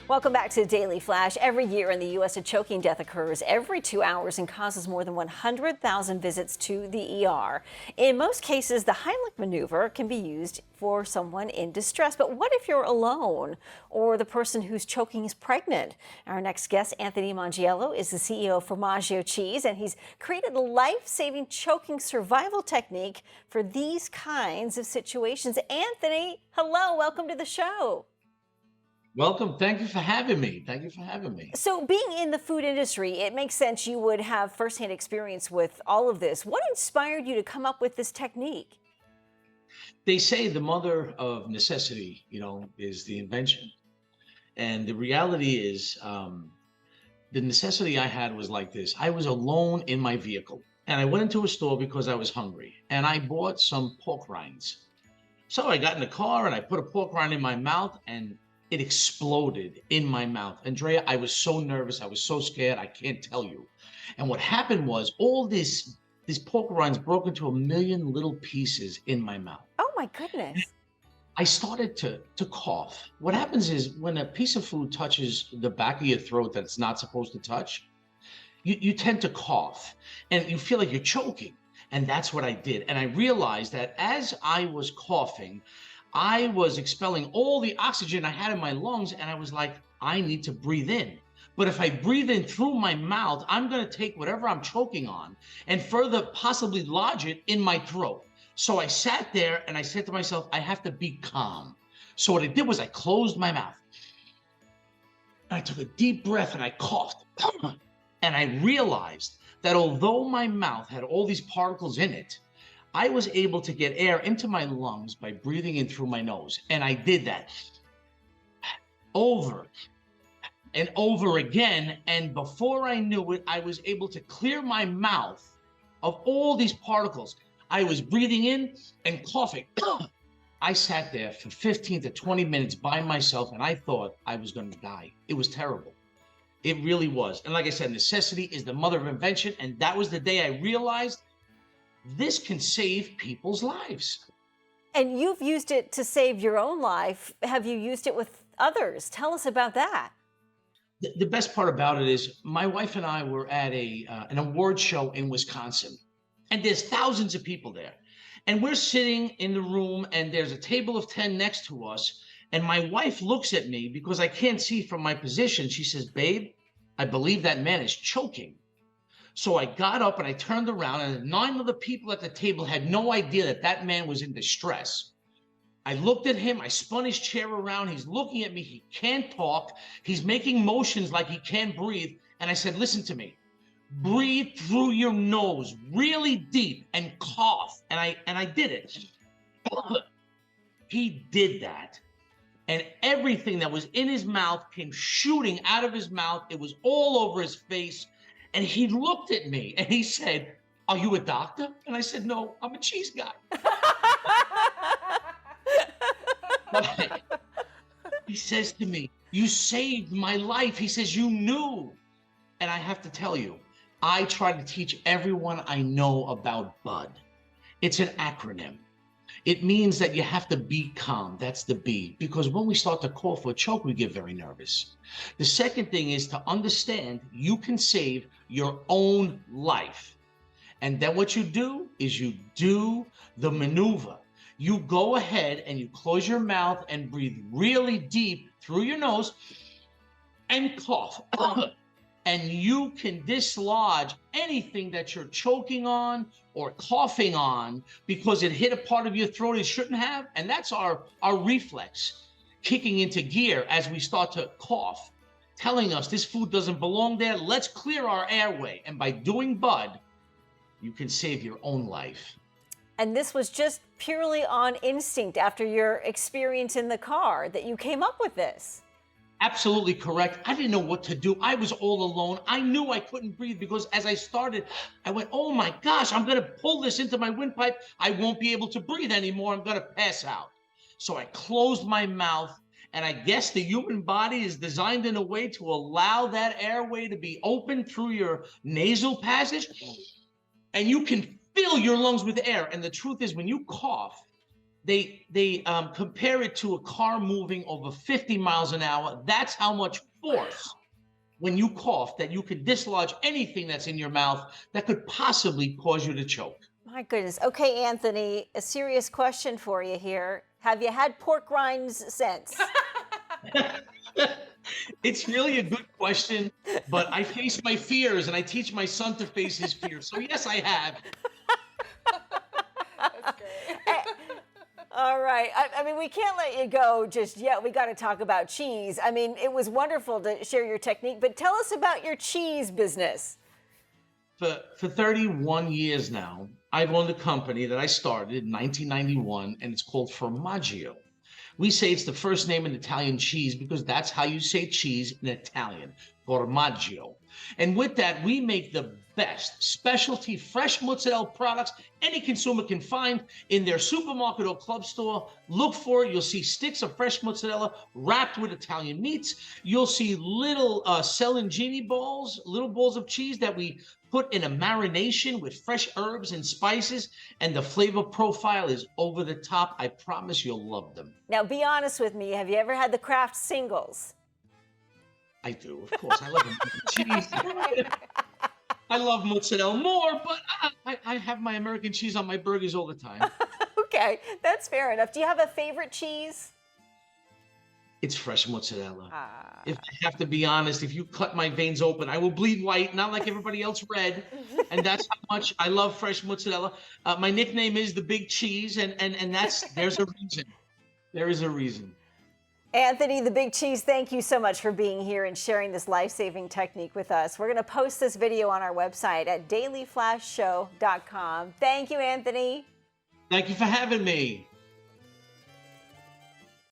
Welcome back to Daily Flash. Every year in the U.S., a choking death occurs every 2 hours and causes more than 100,000 visits to the ER. In most cases, the Heimlich maneuver can be used for someone in distress. But what if you're alone or the person who's choking is pregnant? Our next guest, Anthony Mongiello, is the CEO of Formaggio Cheese, and he's created a life-saving choking survival technique for these kinds of situations. Anthony, hello, welcome to the show. Welcome. Thank you for having me. Thank you for having me. So being in the food industry, it makes sense you would have firsthand experience with all of this. What inspired you to come up with this technique? They say the mother of necessity, is the invention. And the reality is, the necessity I had was like this. I was alone in my vehicle and I went into a store because I was hungry and I bought some pork rinds. So I got in the car and I put a pork rind in my mouth and it exploded in my mouth. Andrea, I was so nervous. I was so scared. I can't tell you. And what happened was all these pork rinds broke into a million little pieces in my mouth. Oh my goodness. I started to cough. What happens is when a piece of food touches the back of your throat that it's not supposed to touch, you tend to cough and you feel like you're choking. And that's what I did. And I realized that as I was coughing, I was expelling all the oxygen I had in my lungs, and I was like, I need to breathe in. But if I breathe in through my mouth, I'm going to take whatever I'm choking on and further possibly lodge it in my throat. So I sat there and I said to myself, I have to be calm. So what I did was I closed my mouth. I took a deep breath and I coughed. And I realized that although my mouth had all these particles in it, I was able to get air into my lungs by breathing in through my nose. And I did that over and over again. And before I knew it, I was able to clear my mouth of all these particles. I was breathing in and coughing. I sat there for 15 to 20 minutes by myself, and I thought I was going to die. It was terrible. It really was. And like I said, necessity is the mother of invention. And that was the day I realized this can save people's lives. And you've used it to save your own life. Have you used it with others? Tell us about that. The best part about it is my wife and I were at an award show in Wisconsin, and there's thousands of people there. And we're sitting in the room, and there's a table of 10 next to us. And my wife looks at me because I can't see from my position. She says, babe, I believe that man is choking. So I got up and I turned around, and 9 other people at the table had no idea that that man was in distress. I looked at him. I spun his chair around. He's looking at me. He can't talk. He's making motions like he can't breathe. And I said, listen to me. Breathe through your nose really deep and cough. And I did it. He did that. And everything that was in his mouth came shooting out of his mouth. It was all over his face. And he looked at me and he said, are you a doctor? And I said, no, I'm a cheese guy. He says to me, you saved my life. He says, you knew. And I have to tell you, I try to teach everyone I know about BUD. It's an acronym. It means that you have to be calm. That's the B. Because when we start to cough or choke, we get very nervous. The second thing is to understand you can save your own life. And then what you do is you do the maneuver. You go ahead and you close your mouth and breathe really deep through your nose and cough. And you can dislodge anything that you're choking on or coughing on because it hit a part of your throat it shouldn't have. And that's our reflex kicking into gear as we start to cough, telling us this food doesn't belong there. Let's clear our airway. And by doing BUD, you can save your own life. And this was just purely on instinct after your experience in the car that you came up with this. Absolutely correct. I didn't know what to do. I was all alone. I knew I couldn't breathe because as I started, I went, oh my gosh, I'm going to pull this into my windpipe. I won't be able to breathe anymore. I'm going to pass out. So I closed my mouth, and I guess the human body is designed in a way to allow that airway to be open through your nasal passage, and you can fill your lungs with air. And the truth is, when you cough, they compare it to a car moving over 50 miles an hour. That's how much force when you cough that you could dislodge anything that's in your mouth that could possibly cause you to choke. My goodness. Okay, Anthony, a serious question for you here. Have you had pork rinds since? It's really a good question, but I face my fears and I teach my son to face his fears. So yes, I have. That's great. All right. I mean, we can't let you go just yet. We got to talk about cheese. I mean, it was wonderful to share your technique, but tell us about your cheese business. For 31 years now, I've owned a company that I started in 1991, and it's called Mongiello. We say it's the first name in Italian cheese because that's how you say cheese in Italian, formaggio. And with that, we make the best specialty fresh mozzarella products any consumer can find in their supermarket or club store. Look for it. You'll see sticks of fresh mozzarella wrapped with Italian meats. You'll see little Celangini balls, little balls of cheese that we put in a marination with fresh herbs and spices, and the flavor profile is over the top. I promise you'll love them. Now, be honest with me. Have you ever had the Kraft singles? I do, of course. I love cheese. I love mozzarella more, but I have my American cheese on my burgers all the time. Okay, that's fair enough. Do you have a favorite cheese? It's fresh mozzarella. If I have to be honest, if you cut my veins open, I will bleed white, not like everybody else red. And that's how much I love fresh mozzarella. My nickname is the Big Cheese, and there's a reason. There is a reason. Anthony, the Big Cheese, thank you so much for being here and sharing this life-saving technique with us. We're going to post this video on our website at dailyflashshow.com. Thank you, Anthony. Thank you for having me.